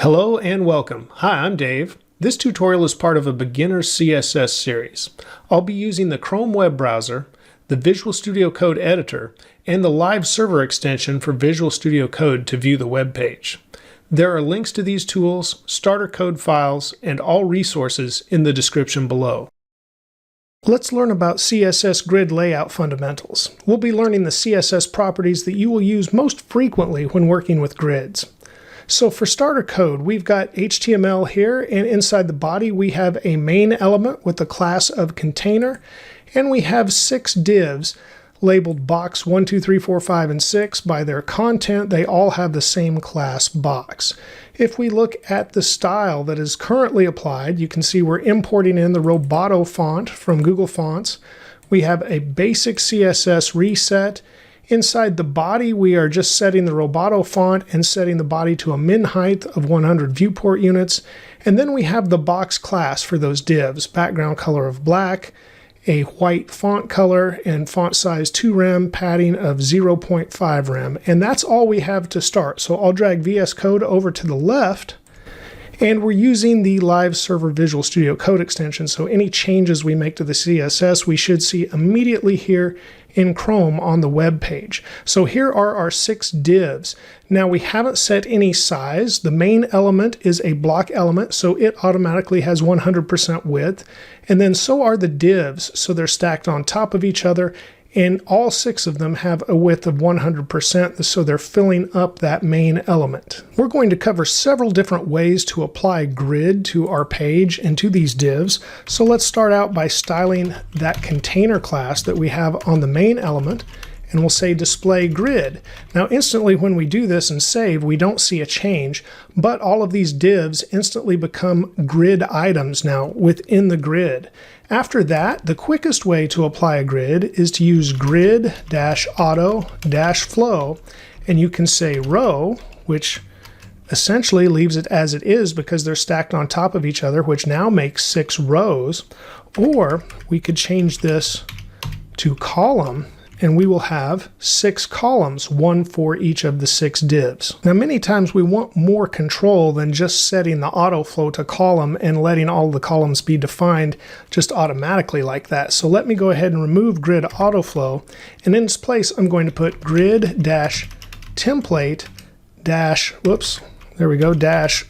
Hello and welcome. Hi, I'm Dave. This tutorial is part of a beginner CSS series. I'll be using the Chrome web browser, the Visual Studio Code editor, and the live server extension for Visual Studio Code to view the web page. There are links to these tools, starter code files, and all resources in the description below. Let's learn about CSS Grid layout fundamentals. We'll be learning the CSS properties that you will use most frequently when working with grids. So for starter code, we've got HTML here, and inside the body we have a main element with the class of container, and we have 6 divs labeled box 1, 2, 3, 4, 5, and 6 by their content. They all have the same class box. If we look at the style that is currently applied, you can see we're importing in the Roboto font from Google Fonts. We have a basic CSS reset. Inside the body, we are just setting the Roboto font and setting the body to a min height of 100 viewport units. And then we have the box class for those divs, background color of black, a white font color, and font size 2 rem, padding of 0.5 rem. And that's all we have to start. So I'll drag VS Code over to the left, and we're using the live server Visual Studio Code extension. So any changes we make to the CSS, we should see immediately here in Chrome on the web page. So here are our 6 divs. Now we haven't set any size. The main element is a block element, so it automatically has 100% width. And then so are the divs, so they're stacked on top of each other, and all 6 of them have a width of 100%, so they're filling up that main element. We're going to cover several different ways to apply grid to our page and to these divs. So let's start out by styling that container class that we have on the main element, and we'll say display grid. Now instantly when we do this and save, we don't see a change, but all of these divs instantly become grid items now within the grid. After that, the quickest way to apply a grid is to use grid-auto-flow, and you can say row, which essentially leaves it as it is because they're stacked on top of each other, which now makes 6 rows, or we could change this to column, and we will have 6 columns, 1 for each of the 6 divs. Now many times we want more control than just setting the auto flow to column and letting all the columns be defined just automatically like that. So let me go ahead and remove grid auto flow, and in its place I'm going to put grid-template dash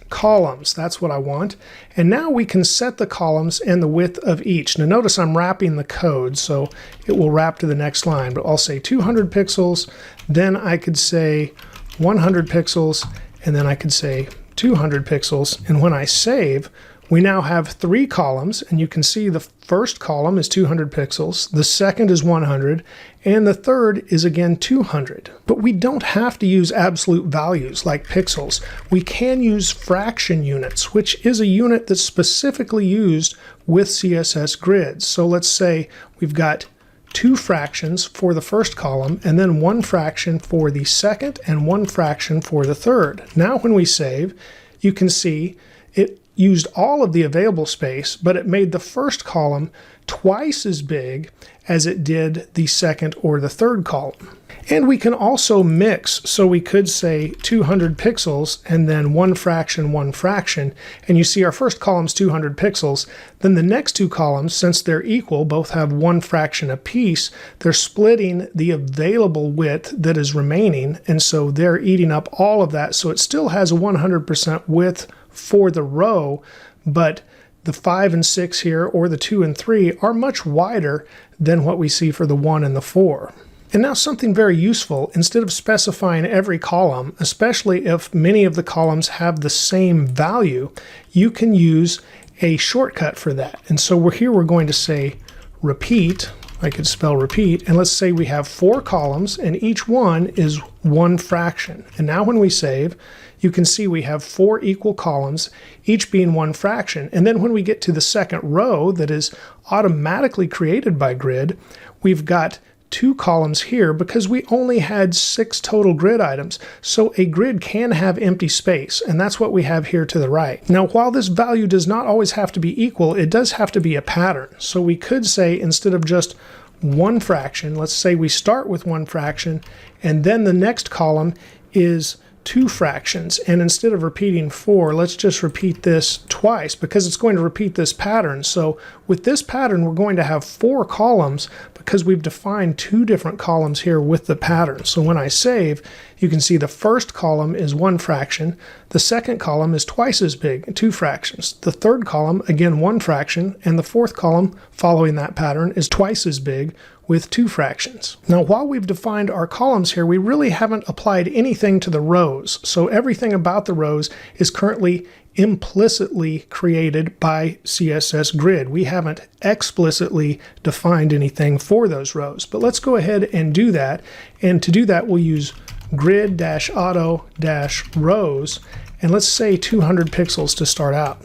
columns. That's what I want. And now we can set the columns and the width of each. Now notice I'm wrapping the code, so it will wrap to the next line, but I'll say 200 pixels, then I could say 100 pixels, and then I could say 200 pixels. And when I save, we now have 3 columns, and you can see the first column is 200 pixels, the second is 100, and the third is again 200. But we don't have to use absolute values like pixels. We can use fraction units, which is a unit that's specifically used with CSS grids. So let's say we've got 2 fractions for the first column, and then 1 fraction for the second, and 1 fraction for the third. Now when we save, you can see it used all of the available space, but it made the first column twice as big as it did the second or the third column. And we can also mix, so we could say 200 pixels and then 1 fraction, 1 fraction, and you see our first column's 200 pixels. Then the next 2 columns, since they're equal, both have 1 fraction apiece, they're splitting the available width that is remaining, and so they're eating up all of that, so it still has a 100% width for the row, but the 5 and 6 here, or the 2 and 3, are much wider than what we see for the 1 and the 4. And now something very useful, instead of specifying every column, especially if many of the columns have the same value, you can use a shortcut for that. And so we're going to say repeat. I could spell repeat, and let's say we have 4 columns and each one is 1 fraction. And now when we save, you can see we have 4 equal columns, each being 1 fraction. And then when we get to the second row that is automatically created by grid, we've got 2 columns here because we only had 6 total grid items. So a grid can have empty space, and that's what we have here to the right. Now, while this value does not always have to be equal, it does have to be a pattern. So we could say, instead of just 1 fraction, let's say we start with 1 fraction, and then the next column is 2 fractions, and instead of repeating 4, let's just repeat this twice because it's going to repeat this pattern. So with this pattern, we're going to have 4 columns because we've defined 2 different columns here with the pattern. So when I save, you can see the first column is 1 fraction, the second column is twice as big, 2 fractions, the third column, again 1 fraction, and the fourth column following that pattern is twice as big with 2 fractions. Now, while we've defined our columns here, we really haven't applied anything to the rows. So everything about the rows is currently implicitly created by CSS Grid. We haven't explicitly defined anything for those rows, but let's go ahead and do that. And to do that, we'll use grid-auto-rows, and let's say 200 pixels to start out.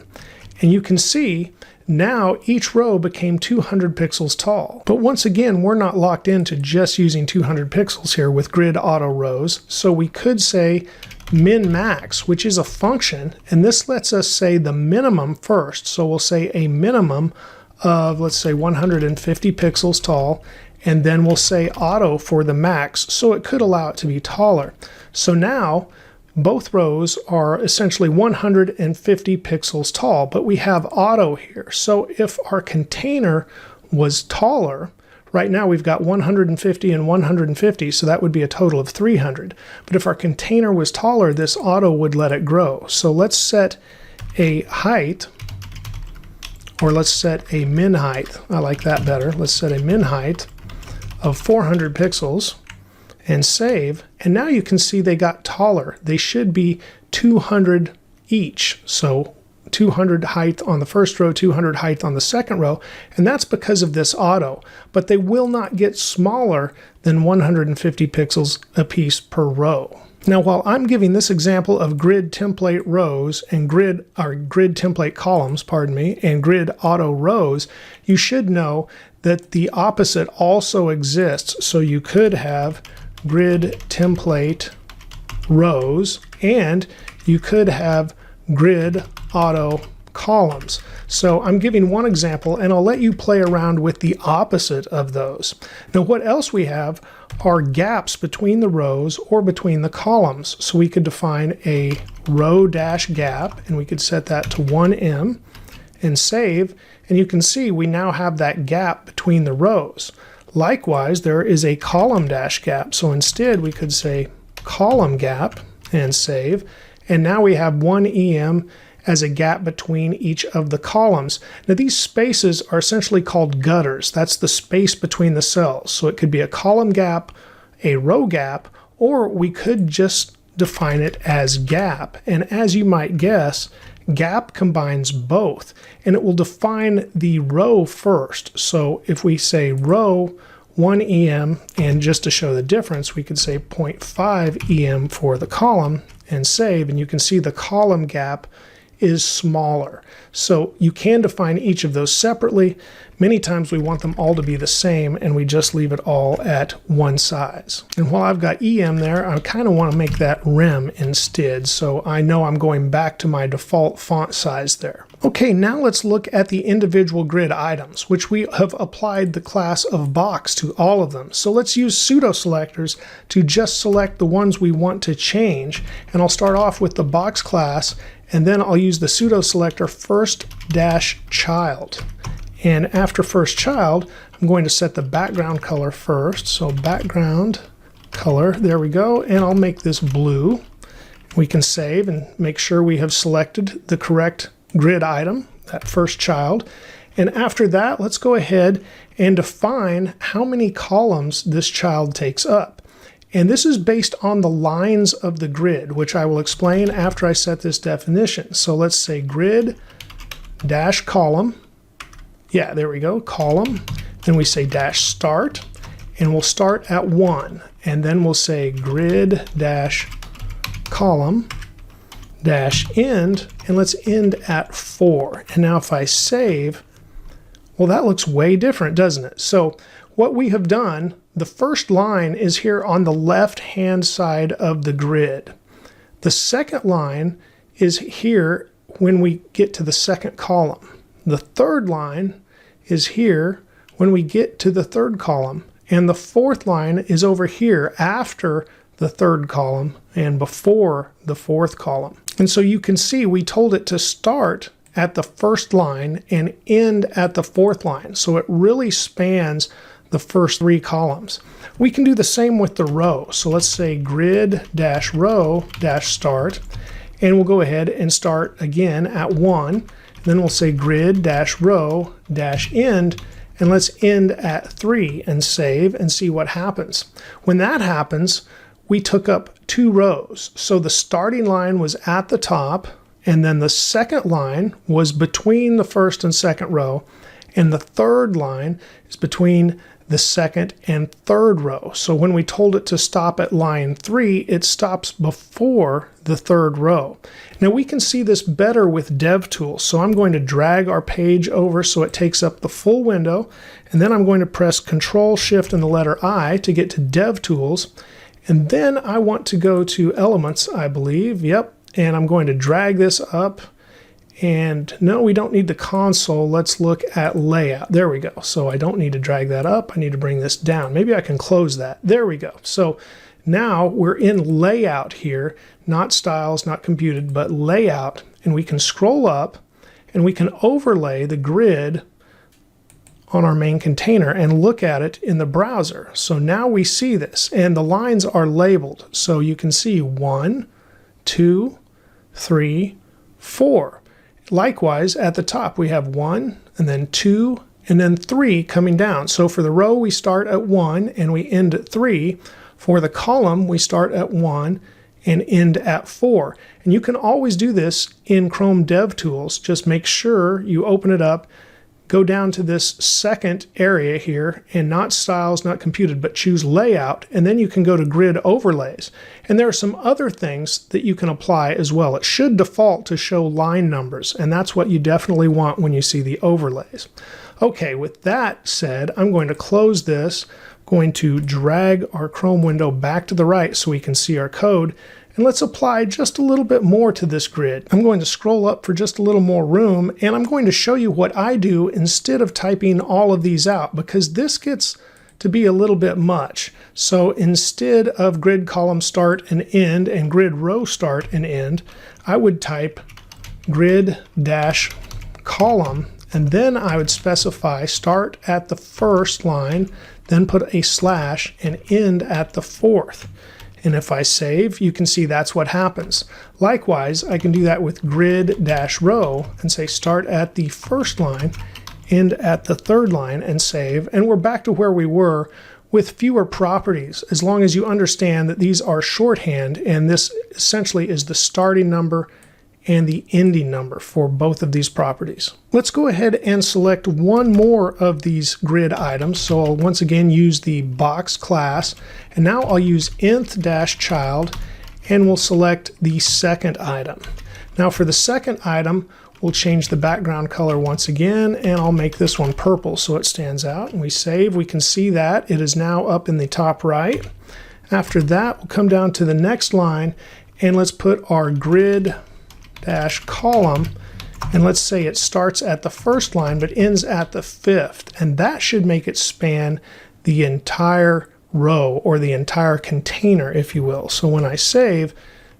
And you can see now each row became 200 pixels tall. But once again, we're not locked into just using 200 pixels here with grid auto rows. So we could say min max, which is a function, and this lets us say the minimum first. So we'll say a minimum of, let's say 150 pixels tall, and then we'll say auto for the max, so it could allow it to be taller. So now both rows are essentially 150 pixels tall, but we have auto here. So if our container was taller, right now we've got 150 and 150, so that would be a total of 300. But if our container was taller, this auto would let it grow. So let's set a height, or let's set a min height. I like that better. Let's set a min height of 400 pixels. And save, and now you can see they got taller. They should be 200 each, so 200 height on the first row, 200 height on the second row, and that's because of this auto. But they will not get smaller than 150 pixels a piece per row. Now, while I'm giving this example of grid template rows and grid template columns, pardon me, and grid auto rows, you should know that the opposite also exists. So you could have grid template rows, and you could have grid auto columns. So I'm giving one example, and I'll let you play around with the opposite of those. Now, what else we have are gaps between the rows or between the columns. So we could define a row dash gap, and we could set that to 1em and save, and you can see we now have that gap between the rows. Likewise, there is a column dash gap, so instead we could say column gap and save, and now we have 1em as a gap between each of the columns. Now these spaces are essentially called gutters. That's the space between the cells. So it could be a column gap, a row gap, or we could just define it as gap. And as you might guess, gap combines both, and it will define the row first. So if we say row 1em, and just to show the difference, we could say 0.5em for the column and save, and you can see the column gap is smaller. So you can define each of those separately. Many times we want them all to be the same, and we just leave it all at one size. And while I've got em there, I kind of want to make that rem instead, so I know I'm going back to my default font size there. Okay, now let's look at the individual grid items, which we have applied the class of box to all of them. So let's use pseudo selectors to just select the ones we want to change. And I'll start off with the box class, and then I'll use the pseudo selector first dash child. And after first child, I'm going to set the background color first. So background color, there we go. And I'll make this blue. We can save and make sure we have selected the correct grid item, that first child. And after that, let's go ahead and define how many columns this child takes up. And this is based on the lines of the grid, which I will explain after I set this definition. So let's say grid dash column. Yeah, there we go, column. Then we say dash start, and we'll start at 1. And then we'll say grid dash column dash end, and let's end at 4. And now if I save, well, that looks way different, doesn't it? So what we have done, the first line is here on the left-hand side of the grid. The second line is here when we get to the second column. The third line is here when we get to the third column. And the fourth line is over here after the third column and before the fourth column. And so you can see we told it to start at the first line and end at the fourth line. So it really spans the first 3 columns. We can do the same with the row. So let's say grid-row-start, and we'll go ahead and start again at 1. Then we'll say grid-row-end, and let's end at 3 and save and see what happens. When that happens, we took up 2 rows. So the starting line was at the top, and then the second line was between the first and second row, and the third line is between the second and third row. So when we told it to stop at line 3, it stops before the third row. Now we can see this better with DevTools. So I'm going to drag our page over so it takes up the full window, and then I'm going to press Control Shift and the letter I to get to DevTools. And then I want to go to Elements, I believe. Yep. And I'm going to drag this up. And no, we don't need the console. Let's look at layout. There we go. So I don't need to drag that up. I need to bring this down. Maybe I can close that. There we go. So now we're in layout here, not styles, not computed, but layout. And we can scroll up and we can overlay the grid on our main container and look at it in the browser. So now we see this, and the lines are labeled. So you can see 1, 2, 3, 4. Likewise, at the top we have 1, and then 2, and then 3 coming down. So for the row we start at 1 and we end at 3. For the column we start at 1 and end at 4. And you can always do this in Chrome DevTools. Just make sure you open it up, go down to this second area here, and not styles, not computed, but choose layout, and then you can go to grid overlays. And there are some other things that you can apply as well. It should default to show line numbers, and that's what you definitely want when you see the overlays. Okay, with that said, I'm going to close this, going to drag our Chrome window back to the right so we can see our code. And let's apply just a little bit more to this grid. I'm going to scroll up for just a little more room, and I'm going to show you what I do instead of typing all of these out, because this gets to be a little bit much. So instead of grid column start and end and grid row start and end, I would type grid-column, and then I would specify start at the first line, then put a slash and end at the fourth. And if I save, you can see that's what happens. Likewise, I can do that with grid-row and say start at the first line, end at the third line, and save. And we're back to where we were with fewer properties, as long as you understand that these are shorthand, and this essentially is the starting number and the ending number for both of these properties. Let's go ahead and select one more of these grid items. So I'll once again use the box class, and now I'll use nth-child, and we'll select the second item. Now for the second item, we'll change the background color once again, and I'll make this one purple so it stands out. And we save, we can see that it is now up in the top right. After that, we'll come down to the next line, and let's put our grid-column, and let's say it starts at the first line but ends at the fifth, and that should make it span the entire row, or the entire container, if you will. So when I save,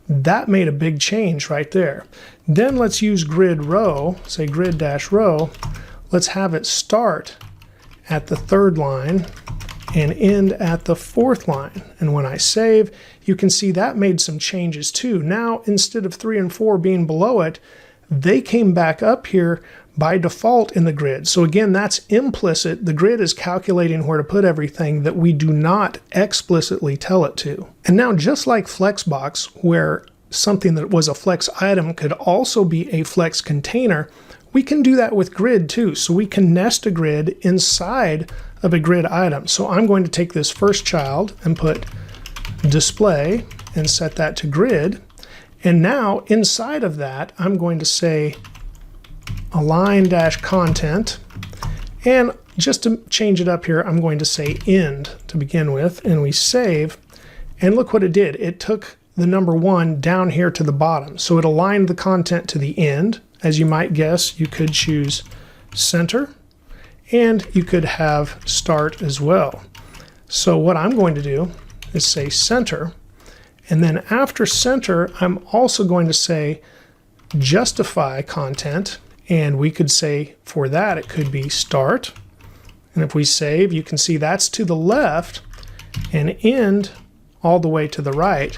that made a big change right there. Then let's use grid row, say grid-row. Let's have it start at the third line and end at the fourth line. And when I save, you can see that made some changes too. Now, instead of 3 and 4 being below it, they came back up here by default in the grid. So again, that's implicit. The grid is calculating where to put everything that we do not explicitly tell it to. And now, just like Flexbox, where something that was a flex item could also be a flex container, we can do that with grid too. So we can nest a grid inside of a grid item. So I'm going to take this first child and put display and set that to grid. And now inside of that, I'm going to say align-content. And just to change it up here, I'm going to say end to begin with, and we save. And look what it did. It took the number 1 down here to the bottom. So it aligned the content to the end. As you might guess, you could choose center, and you could have start as well. So what I'm going to do is say center, And then after center, I'm also going to say justify content. And we could say for that, it could be start. And if we save, you can see that's to the left and end all the way to the right.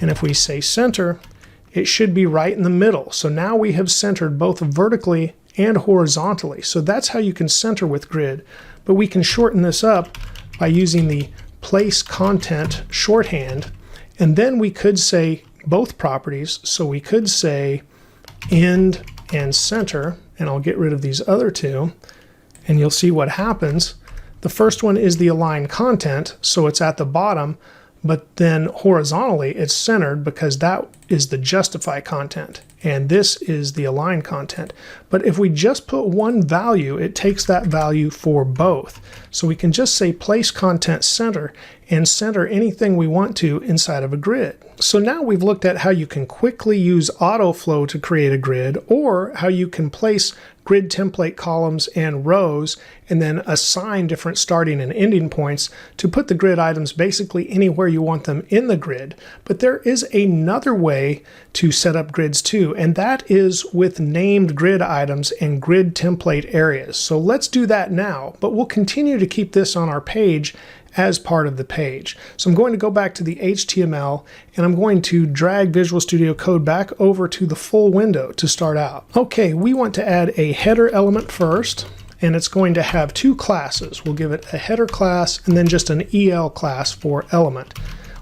And if we say center, it should be right in the middle. So now we have centered both vertically and horizontally. So that's how you can center with grid. But we can shorten this up by using the place content shorthand. And then we could say both properties. So we could say end and center, and I'll get rid of these other two, and you'll see what happens. The first one is the align content, so it's at the bottom, but then horizontally it's centered because that is the justify content, and this is the align content. But if we just put one value, it takes that value for both. So we can just say place content center and center anything we want to inside of a grid. So now we've looked at how you can quickly use AutoFlow to create a grid, or how you can place grid template columns and rows and then assign different starting and ending points to put the grid items basically anywhere you want them in the grid. But there is another way to set up grids too, and that is with named grid items and grid template areas. So let's do that now, but we'll continue to keep this on our page as part of the page. So I'm going to go back to the HTML and I'm going to drag Visual Studio Code back over to the full window to start out. Okay, we want to add a header element first, and it's going to have two classes. We'll give it a header class and then just an EL class for element.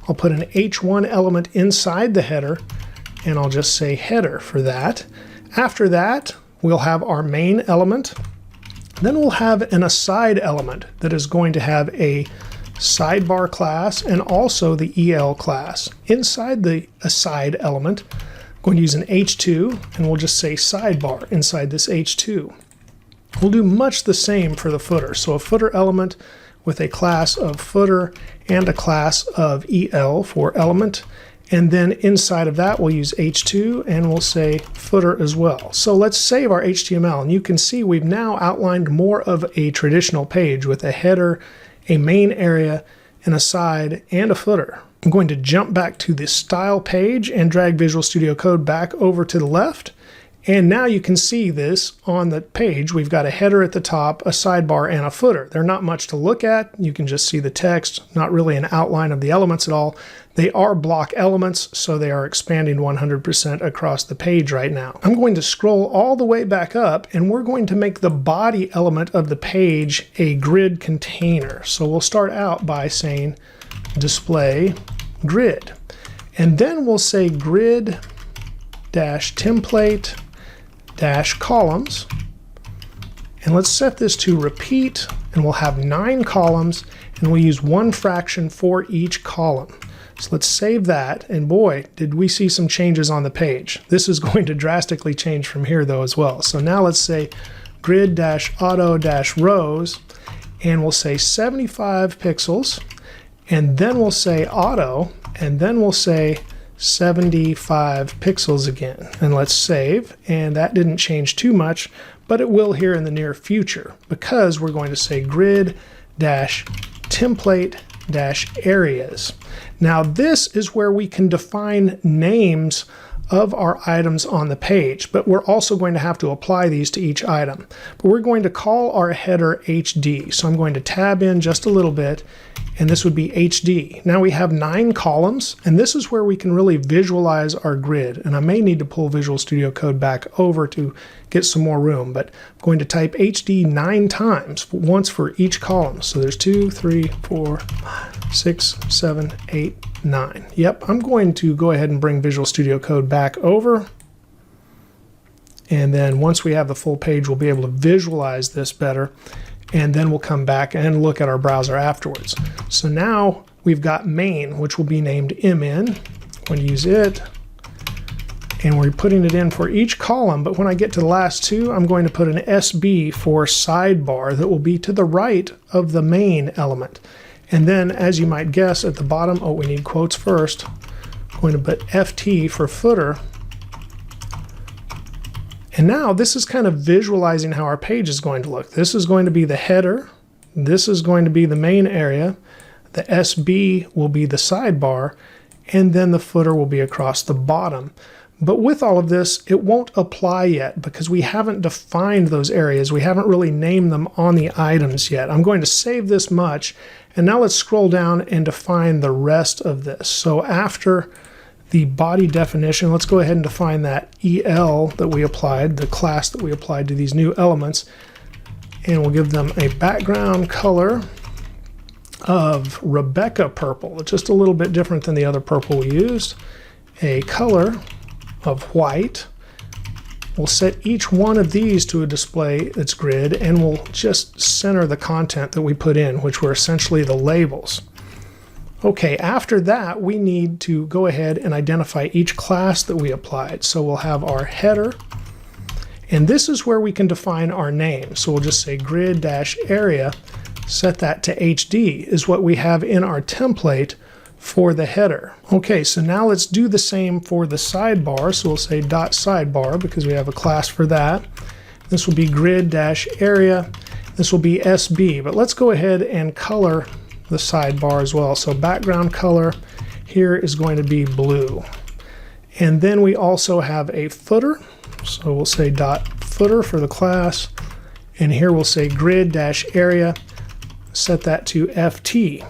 I'll put an H1 element inside the header, and I'll just say header for that. After that, we'll have our main element. Then we'll have an aside element that is going to have a sidebar class and also the EL class. Inside the aside element, I'm going to use an H2, and we'll just say sidebar inside this H2. We'll do much the same for the footer. So a footer element with a class of footer and a class of EL for element. And then inside of that, we'll use H2 and we'll say footer as well. So let's save our HTML, and you can see we've now outlined more of a traditional page with a header, a main area, an aside, and a footer. I'm going to jump back to the style page and drag Visual Studio Code back over to the left. And now you can see this on the page. We've got a header at the top, a sidebar, and a footer. They're not much to look at. You can just see the text, not really an outline of the elements at all. They are block elements, so they are expanding 100% across the page right now. I'm going to scroll all the way back up, and we're going to make the body element of the page a grid container. So we'll start out by saying display grid. And then we'll say grid dash template dash columns, and let's set this to repeat, and we'll have 9 columns, and we'll use 1 fraction for each column. So let's save that, and boy, did we see some changes on the page. This is going to drastically change from here though as well. So now let's say grid dash auto dash rows, and we'll say 75 pixels, and then we'll say auto, and then we'll say 75 pixels again. And let's save, and that didn't change too much, but it will here in the near future, because we're going to say grid dash template dash areas. Now this is where we can define names of our items on the page, but we're also going to have to apply these to each item. But we're going to call our header HD. So I'm going to tab in just a little bit, and this would be HD. Now we have 9 columns, and this is where we can really visualize our grid. And I may need to pull Visual Studio Code back over to get some more room, but I'm going to type HD 9 times, once for each column. So there's 2, 3, 4, 5, 6, 7, 8, 9. Yep, I'm going to go ahead and bring Visual Studio Code back over. And then once we have the full page, we'll be able to visualize this better. And then we'll come back and look at our browser afterwards. So now we've got main, which will be named MN. I'm going to use it. And we're putting it in for each column. But when I get to the last 2, I'm going to put an SB for sidebar that will be to the right of the main element. And then, as you might guess, at the bottom, oh, we need quotes first. I'm going to put FT for footer. And now this is kind of visualizing how our page is going to look. This is going to be the header. This is going to be the main area. The SB will be the sidebar. and then the footer will be across the bottom. But with all of this, it won't apply yet because we haven't defined those areas. We haven't really named them on the items yet. I'm going to save this much, and now let's scroll down and define the rest of this. So after the body definition, let's go ahead and define that EL that we applied, the class that we applied to these new elements, and we'll give them a background color of Rebecca purple, just a little bit different than the other purple we used, a color of white. We'll set each one of these to a display its grid, and we'll just center the content that we put in, which were essentially the labels. Okay, after that, we need to go ahead and identify each class that we applied. So we'll have our header, and this is where we can define our name. So we'll just say grid-area, set that to HD, is what we have in our template for the header. Okay, so now let's do the same for the sidebar. So we'll say .sidebar because we have a class for that. This will be grid-area. This will be SB, but let's go ahead and color the sidebar as well. So background color here is going to be blue. And then we also have a footer. So we'll say .footer for the class. And here we'll say grid-area, set that to FT.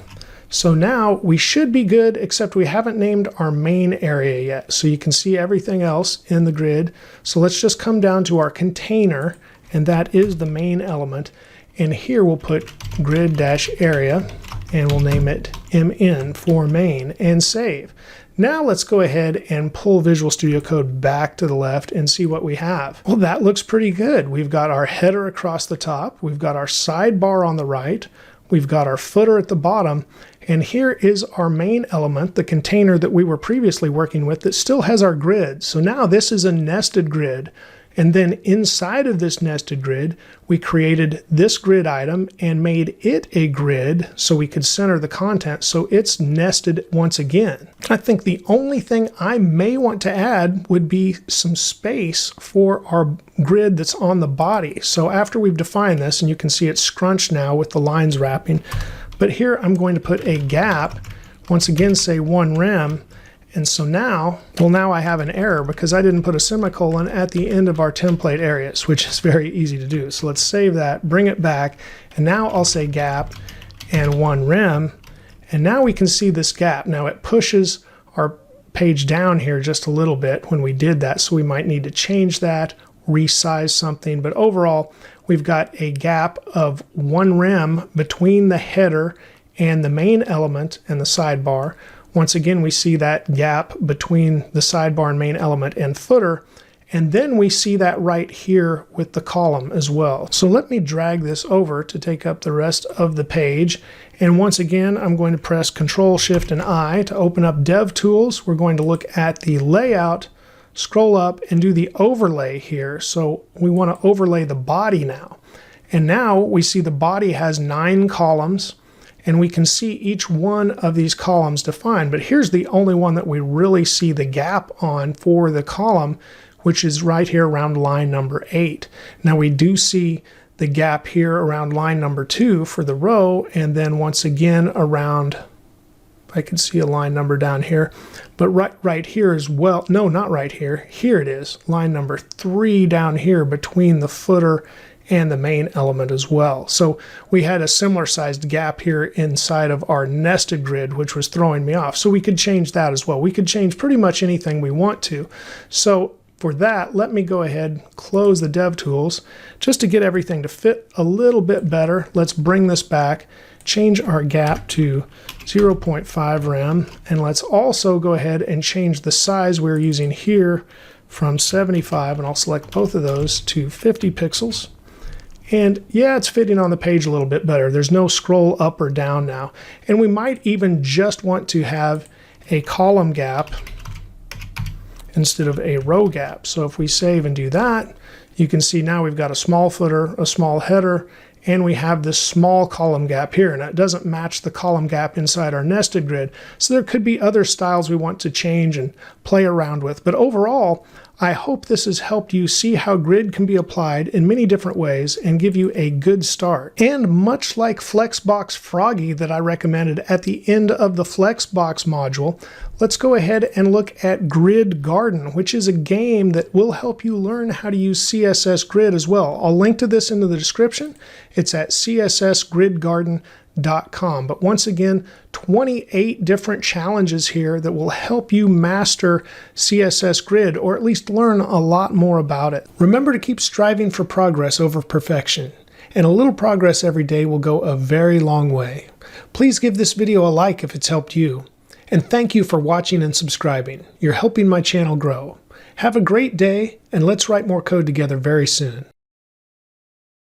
So now we should be good, except we haven't named our main area yet. So you can see everything else in the grid. So let's just come down to our container, and that is the main element. And here we'll put grid-area, and we'll name it MN for main, and save. Now let's go ahead and pull Visual Studio Code back to the left and see what we have. Well, that looks pretty good. We've got our header across the top. We've got our sidebar on the right. We've got our footer at the bottom, and here is our main element, the container that we were previously working with that still has our grid. So now this is a nested grid, and then inside of this nested grid, we created this grid item and made it a grid so we could center the content, so it's nested once again. I think the only thing I may want to add would be some space for our grid that's on the body. So after we've defined this, and you can see it's scrunched now with the lines wrapping, but here I'm going to put a gap, once again say 1 rem, and so now I have an error because I didn't put a semicolon at the end of our template areas, which is very easy to do. So let's save that, bring it back, and now I'll say gap and 1 rem, and now we can see this gap. Now it pushes our page down here just a little bit when we did that, so we might need to change that, resize something, but overall we've got a gap of 1 rem between the header and the main element and the sidebar. Once again, we see that gap between the sidebar and main element and footer, and then we see that right here with the column as well. So let me drag this over to take up the rest of the page, and once again I'm going to press Control Shift and I to open up DevTools. We're going to look at the layout, scroll up and do the overlay here. So we want to overlay the body now, and now we see the body has 9 columns, and we can see each one of these columns defined, but here's the only one that we really see the gap on for the column, which is right here around line number 8. Now we do see the gap here around line number 2 for the row, and then once again around, I can see a line number down here, but right here as well, no, not right here, here it is, line number 3 down here between the footer and the main element as well. So we had a similar sized gap here inside of our nested grid, which was throwing me off. So we could change that as well. We could change pretty much anything we want to. So for that, let me go ahead, close the DevTools, just to get everything to fit a little bit better. Let's bring this back, change our gap to 0.5 rem, and let's also go ahead and change the size we're using here from 75, and I'll select both of those, to 50 pixels. And yeah, it's fitting on the page a little bit better. There's no scroll up or down now. And we might even just want to have a column gap instead of a row gap. So if we save and do that, you can see now we've got a small footer, a small header, and we have this small column gap here. And it doesn't match the column gap inside our nested grid. So there could be other styles we want to change and play around with. But overall, I hope this has helped you see how Grid can be applied in many different ways and give you a good start. And much like Flexbox Froggy that I recommended at the end of the Flexbox module, let's go ahead and look at Grid Garden, which is a game that will help you learn how to use CSS Grid as well. I'll link to this in the description. It's at CSSGridGarden.com. But once again, 28 different challenges here that will help you master CSS Grid, or at least learn a lot more about it. Remember to keep striving for progress over perfection, and a little progress every day will go a very long way. Please give this video a like if it's helped you. And thank you for watching and subscribing. You're helping my channel grow. Have a great day, and let's write more code together very soon.